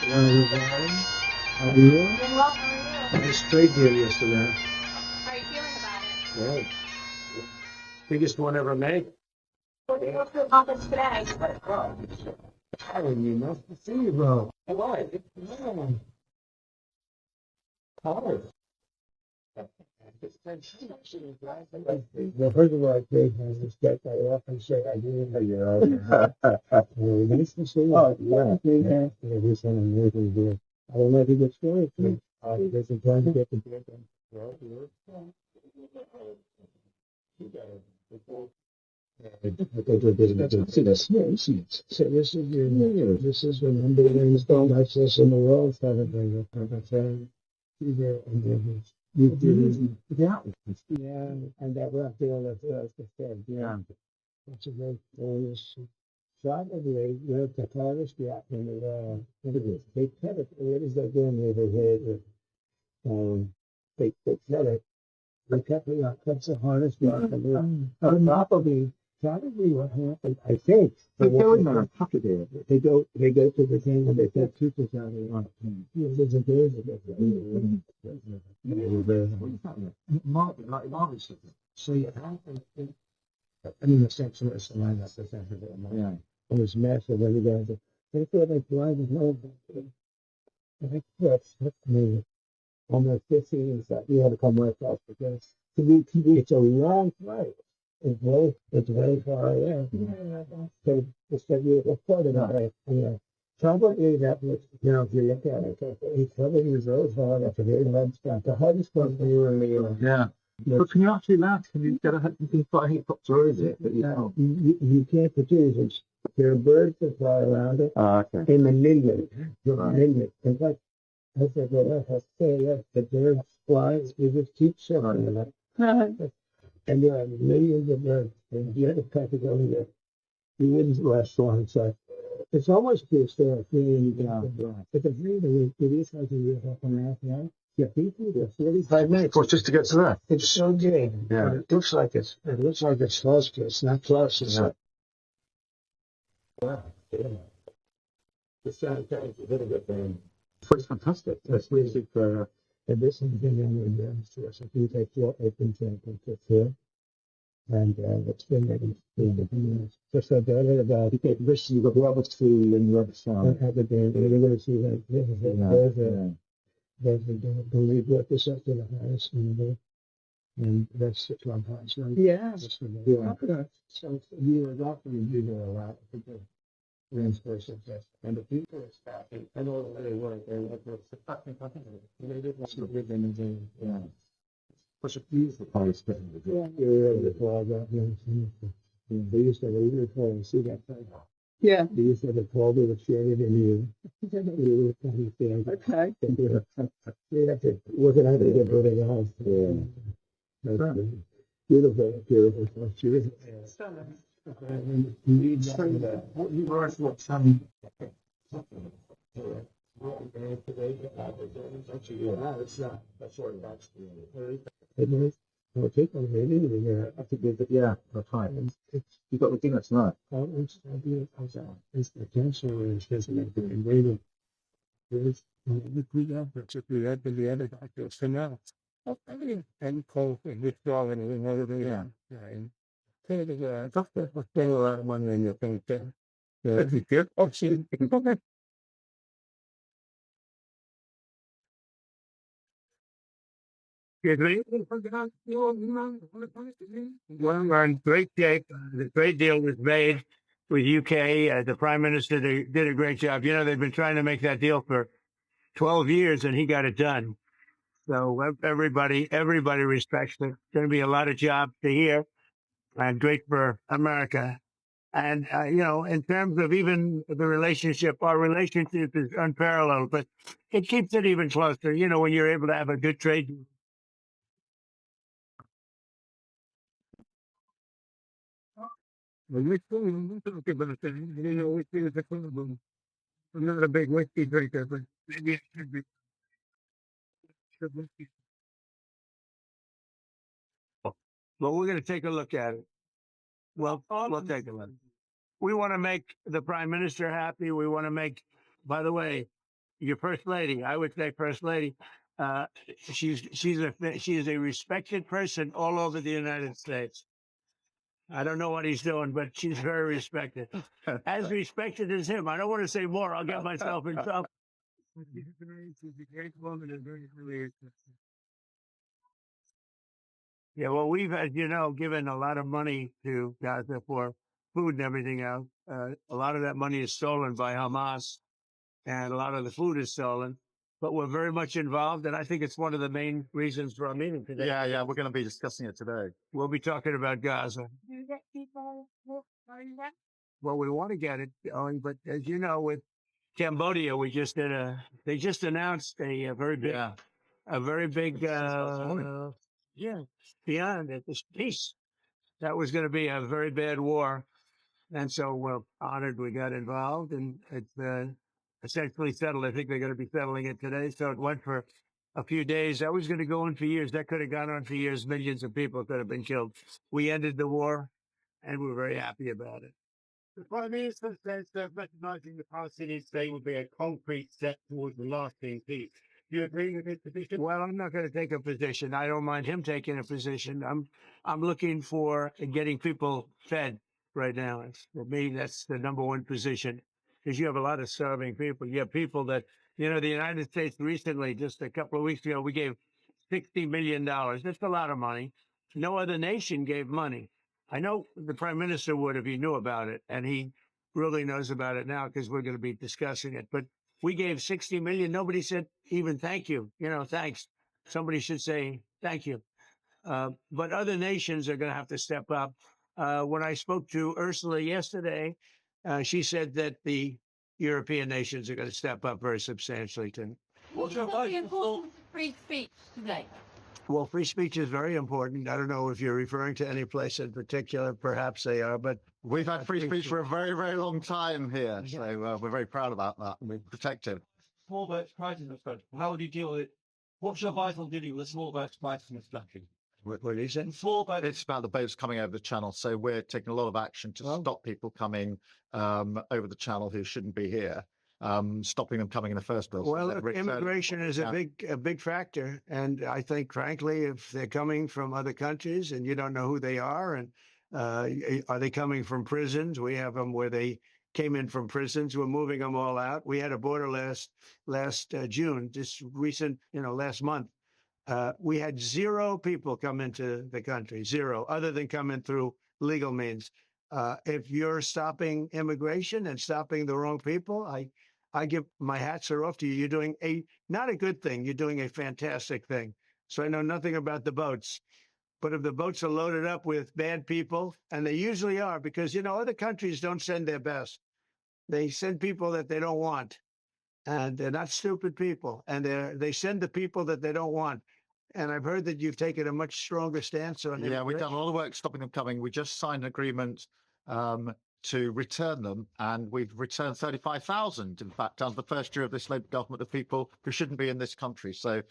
Hello, everyone. How are you? Doing well, how are you? Nice trade deal yesterday. How are you feeling about it? Good. Biggest one ever made. What do you go to the conference today? Karen, you nice to see you, bro. Why? Yeah. Howard. The first of all, I take my respect. I often say I do know you're nice to see you. Oh, yeah. It is an amazing deal. I don't know if you get stories. There's some time to get the deal done. Well, so this is the number one stone access in the world. Yeah, and that rough deal that the Fed. Yeah, it's a very glorious shot of the hardest gap in the world. They cut it. What is that doing over here? They cut it. They cut the cuts the hardest gap in the world. Probably what happened. I think. They're going on a pocket there. They go to the thing and they said 2% on it. There's a days of it. Marvelous. So you have to. I mean, the section is the line that's the center of it. Yeah. It was massive. Everybody. They thought they blind and know. I took me almost 15 seconds. You had to come right across because it's a long flight. It's very far away. So it's that you reported on it. Probably that was, if you look at it, it's probably was those hard after very long stuff. The hardest one for you and me. Yeah. But can you actually land? Can you get you can fly a helicopter, or is it? But you can't produce it. There are birds that fly around it. Okay. In the millions. In fact, I said, well, I say, yes, the birds fly, you just keep circling it. And there are millions of birds, and you have to cut it over there. You wouldn't last long, so it's almost too still. But the dream it is like a half an hour now. Yeah, people, they're 45 minutes. Well, just to get to that. It's so good. Yeah. It looks like it's close, but it's not close. It's like, wow. Yeah. It's really good thing. It's fantastic. That's music for, and this is the thing I'm doing. So I do take your open to here. And it's been the years. Just like the about you get this, you've got Robert Tree and Robert Farm. At the game, you're going to see that there's a believe what this up to the highest and that's 6 1 highest. Yeah. So you were often you do a lot of the reinforcement test. And the people are staffing. I know where they were. They were fucking they didn't want to live in the yeah. What's a beautiful place to yeah. The flag out here. They used to have a little call and see that thing. Yeah. They used to have a call that was shared in you. Okay. They have to work it out to get rid of the house. Yeah. That's beautiful, beautiful. Beautiful. You were some. Yeah, that's right. You got the dinner tonight. It's the cancer is invaded. There's the good efforts at the end of the end of the finale. Okay, and cold and withdrawal and everything. Yeah. And the doctor was paying a lot of money and you think that the good option. Well, and the great deal was made with UK. The Prime Minister did a great job. They've been trying to make that deal for 12 years, and he got it done. So everybody respects it. Going to be a lot of jobs to here, and great for America. And in terms of even the relationship, our relationship is unparalleled, but it keeps it even closer. When you're able to have a good trade. Well, I'm talking about that. Whiskey is a problem. I'm not a big whiskey drinker, but maybe it should be. Whiskey. Well, we're going to take a look at it. Well, we'll take a look. We want to make the Prime Minister happy. We want to make, by the way, your first lady. I would say first lady. She is a respected person all over the United States. I don't know what he's doing, but she's very respected. As respected as him. I don't want to say more. I'll get myself in trouble. She's a great woman and very. Yeah, well, we've, as you know, given a lot of money to Gaza for food and everything else. A lot of that money is stolen by Hamas, and a lot of the food is stolen. But we're very much involved, and I think it's one of the main reasons for our meeting today. Yeah, we're going to be discussing it today. We'll be talking about Gaza. Well, we want to get it going, but as you know, with Cambodia, they just announced a very big, beyond it, this peace. That was going to be a very bad war. And so we're honored we got involved, and it's essentially settled. I think they're going to be settling it today. So it went for a few days. That was going to go on for years. That could have gone on for years. Millions of people could have been killed. We ended the war, and we're very happy about it. The Prime Minister says that recognizing the Palestinian state would be a concrete step towards a lasting peace. Do you agree with his position? Well, I'm not going to take a position. I don't mind him taking a position. I'm looking for getting people fed right now. For me, that's the number one position, because you have a lot of starving people. You have people that, the United States recently, just a couple of weeks ago, we gave $60 million. That's a lot of money. No other nation gave money. I know the Prime Minister would if he knew about it, and he really knows about it now because we're going to be discussing it. But we gave 60 million. Nobody said even thank you. Thanks. Somebody should say thank you. But other nations are going to have to step up. When I spoke to Ursula yesterday, she said that the European nations are going to step up very substantially too. What's the importance of free speech today? Well, free speech is very important. I don't know if you're referring to any place in particular. Perhaps they are, but we've had free speech for a very, very long time here. So we're very proud about that, and we protect it. Small boats crisis in this country. How would you deal with it? What's your vital duty with small boats crisis in this country? What are you saying? Small boats. It's about the boats coming over the channel. So we're taking a lot of action to stop people coming over the channel who shouldn't be here. Stopping them coming in the first place. Well, immigration is a big factor, and I think, frankly, if they're coming from other countries and you don't know who they are, and are they coming from prisons? We have them where they came in from prisons. We're moving them all out. We had a border last June, just recent, last month. We had 0 people come into the country, 0, other than coming through legal means. If you're stopping immigration and stopping the wrong people, I give my hats are off to you. You're doing not a good thing. You're doing a fantastic thing. So I know nothing about the boats, but if the boats are loaded up with bad people, and they usually are, because, other countries don't send their best. They send people that they don't want, and they're not stupid people, and they send the people that they don't want. And I've heard that you've taken a much stronger stance on it. Yeah, we've done a lot of work stopping them coming. We just signed an agreement to return them, and we've returned 35,000, in fact, under the first year of this Labour government, of people who shouldn't be in this country. So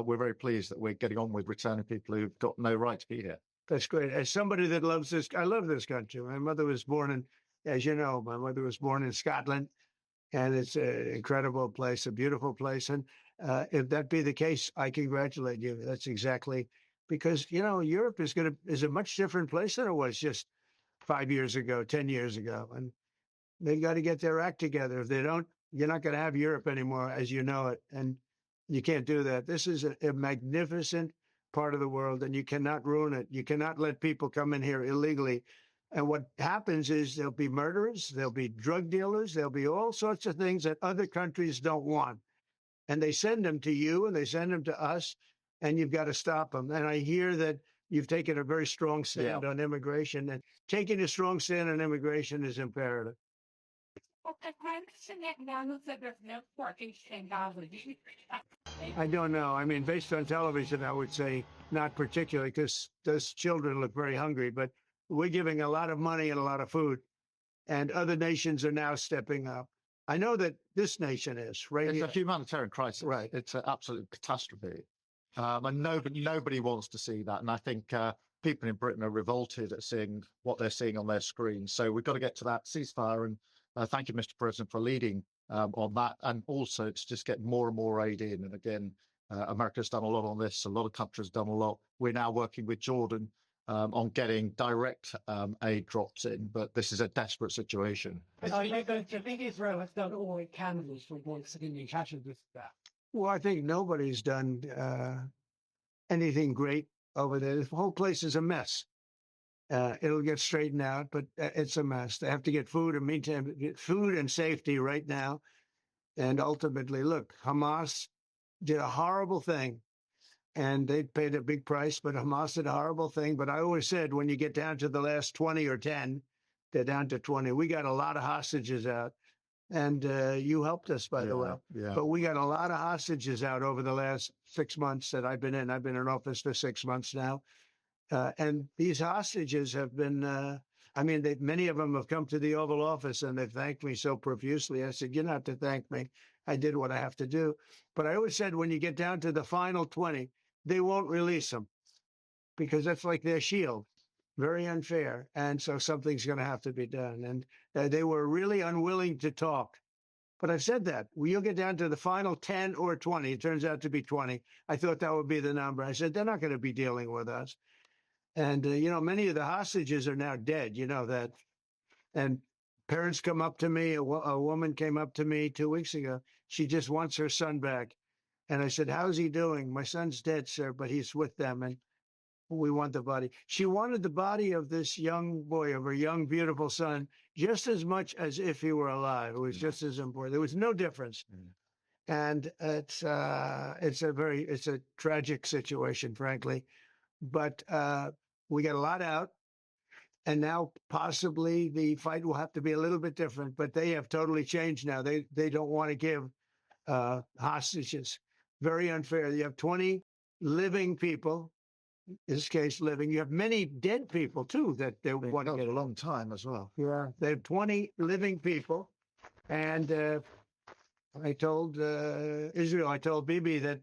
we're very pleased that we're getting on with returning people who've got no right to be here. That's great. As somebody that loves this, I love this country. My mother was born as you know, my mother was born in Scotland, and it's an incredible place, a beautiful place. And if that be the case, I congratulate you. That's exactly, because, Europe is a much different place than it was just 5 years ago, 10 years ago. And they got to get their act together. If they don't, you're not going to have Europe anymore as you know it. And you can't do that. This is a magnificent part of the world, and you cannot ruin it. You cannot let people come in here illegally. And what happens is there'll be murderers, there'll be drug dealers, there'll be all sorts of things that other countries don't want. And they send them to you, and they send them to us, and you've got to stop them. And I hear that you've taken a very strong stand on immigration, and taking a strong stand on immigration is imperative. I don't know. I mean, based on television, I would say not particularly, because those children look very hungry, but we're giving a lot of money and a lot of food, and other nations are now stepping up. I know that this nation is, right? It's a humanitarian crisis. Right. It's an absolute catastrophe. And nobody wants to see that. And I think people in Britain are revolted at seeing what they're seeing on their screens. So we've got to get to that ceasefire. And thank you, Mr. President, for leading on that, and also to just get more and more aid in. And again, America's done a lot on this. A lot of countries done a lot. We're now working with Jordan on getting direct aid drops in, but this is a desperate situation. Do you think Israel has done all it can to avoid significant catches with that? Well, I think nobody's done anything great over there. The whole place is a mess. It'll get straightened out, but it's a mess. They have to get food and meantime, get food and safety right now. And ultimately, look, Hamas did a horrible thing, and they paid a big price, but Hamas did a horrible thing. But I always said, when you get down to the last 20 or 10, they're down to 20. We got a lot of hostages out, and you helped us, by the way. Yeah. But we got a lot of hostages out over the last 6 months that I've been in. I've been in office for 6 months now. And these hostages have been, many of them have come to the Oval Office and they've thanked me so profusely. I said, you don't have to thank me. I did what I have to do. But I always said, when you get down to the final 20, they won't release them because that's like their shield. Very unfair. And so something's going to have to be done. And they were really unwilling to talk. But I've said that. Well, you'll get down to the final 10 or 20. It turns out to be 20. I thought that would be the number. I said, they're not going to be dealing with us. And, many of the hostages are now dead, you know that. And parents come up to me. A woman came up to me 2 weeks ago. She just wants her son back. And I said, how's he doing? My son's dead, sir, but he's with them. And we want the body. She wanted the body of this young boy, of her young, beautiful son, just as much as if he were alive. It was just as important. There was no difference. And it's a tragic situation, frankly. But we got a lot out, and now possibly the fight will have to be a little bit different. But they have totally changed now. They don't want to give hostages. Very unfair. You have 20 living people. In this case, living. You have many dead people too that they want to get a long time as well. Yeah, they have 20 living people, and I told Israel, I told Bibi that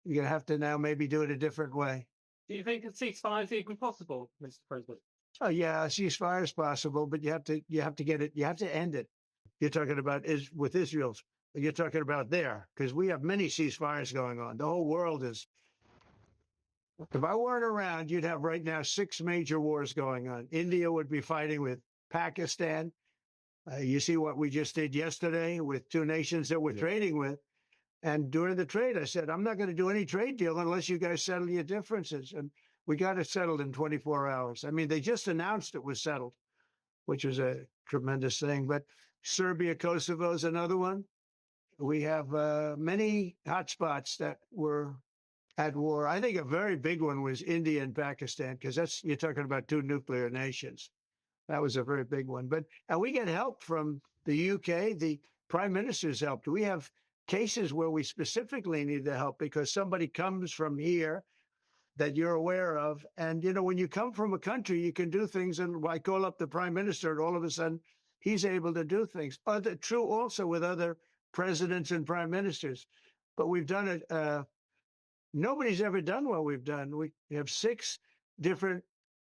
you're gonna have to now maybe do it a different way. Do you think a ceasefire is even possible, Mr. President? Oh yeah, a ceasefire is possible, but you have to get it. You have to end it. You're talking about with Israel's. You're talking about there because we have many ceasefires going on. The whole world is. If I weren't around, you'd have right now 6 major wars going on. India would be fighting with Pakistan. You see what we just did yesterday with 2 nations that we're trading with. And during the trade, I said, I'm not going to do any trade deal unless you guys settle your differences. And we got it settled in 24 hours. I mean, they just announced it was settled, which was a tremendous thing. But Serbia, Kosovo is another one. We have many hotspots that were at war. I think a very big one was India and Pakistan, because you're talking about 2 nuclear nations. That was a very big one. And we get help from the UK. The prime minister's helped. We have cases where we specifically need the help because somebody comes from here that you're aware of. And, when you come from a country, you can do things. And I call up the prime minister and all of a sudden he's able to do things. True also with other presidents and prime ministers. But we've done it. Nobody's ever done what we've done. We have 6 different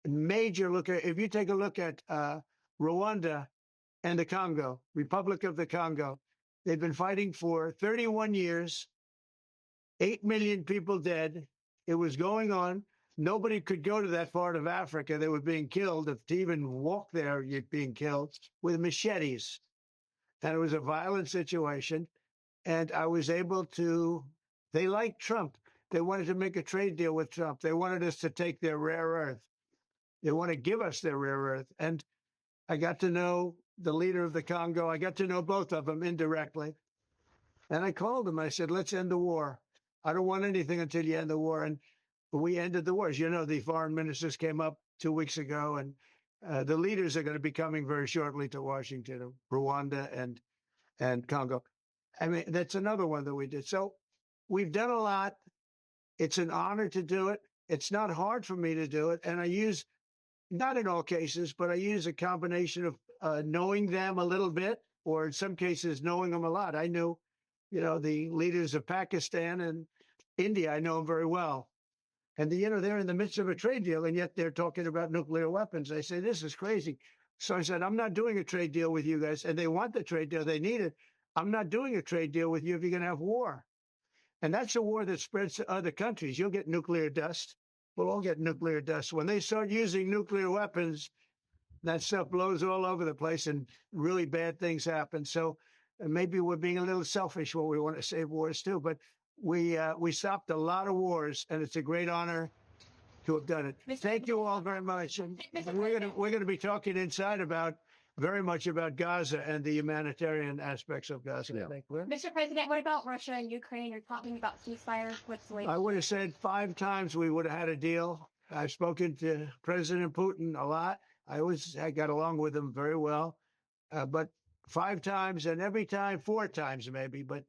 major if you take a look at Rwanda and the Congo, Republic of the Congo, they've been fighting for 31 years, 8 million people dead. It was going on. Nobody could go to that part of Africa. They were being killed. If to even walk there, you're being killed with machetes. And it was a violent situation. And I was able to, they liked Trump. They wanted to make a trade deal with Trump. They wanted us to take their rare earth. They want to give us their rare earth. And I got to know the leader of the Congo. I got to know both of them indirectly. And I called him. I said, let's end the war. I don't want anything until you end the war. And we ended the war. As you know, the foreign ministers came up 2 weeks ago, and the leaders are going to be coming very shortly to Washington, Rwanda and Congo. I mean, that's another one that we did. So we've done a lot. It's an honor to do it. It's not hard for me to do it. And I use, not in all cases, but I use a combination of knowing them a little bit, or in some cases, knowing them a lot. I knew, the leaders of Pakistan and India, I know them very well. And, they're in the midst of a trade deal, and yet they're talking about nuclear weapons. I say, this is crazy. So I said, I'm not doing a trade deal with you guys. And they want the trade deal. They need it. I'm not doing a trade deal with you if you're going to have war. And that's a war that spreads to other countries. You'll get nuclear dust. We'll all get nuclear dust. When they start using nuclear weapons, that stuff blows all over the place and really bad things happen. So maybe we're being a little selfish when we want to save wars too. But we stopped a lot of wars, and it's a great honor to have done it. Thank you all very much. And we're gonna be talking inside very much about Gaza and the humanitarian aspects of Gaza. Yeah. I think. We're- Mr. President, what about Russia and Ukraine? You're talking about ceasefire. What's the latest? I would have said 5 times we would have had a deal. I've spoken to President Putin a lot. I got along with him very well, but 5 times, and every time 4 times maybe. But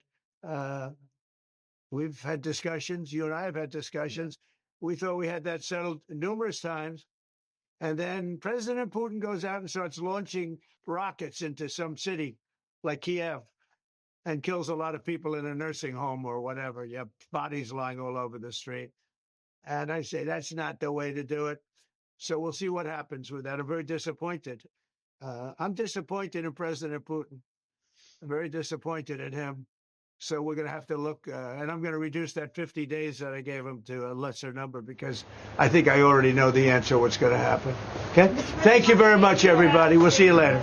we've had discussions. You and I have had discussions. We thought we had that settled numerous times. And then President Putin goes out and starts launching rockets into some city like Kiev and kills a lot of people in a nursing home or whatever. You have bodies lying all over the street. And I say, that's not the way to do it. So we'll see what happens with that. I'm very disappointed. I'm disappointed in President Putin. I'm very disappointed in him. So we're going to have to look, and I'm going to reduce that 50 days that I gave him to a lesser number because I think I already know the answer what's going to happen. Okay? Thank you very much, everybody. We'll see you later.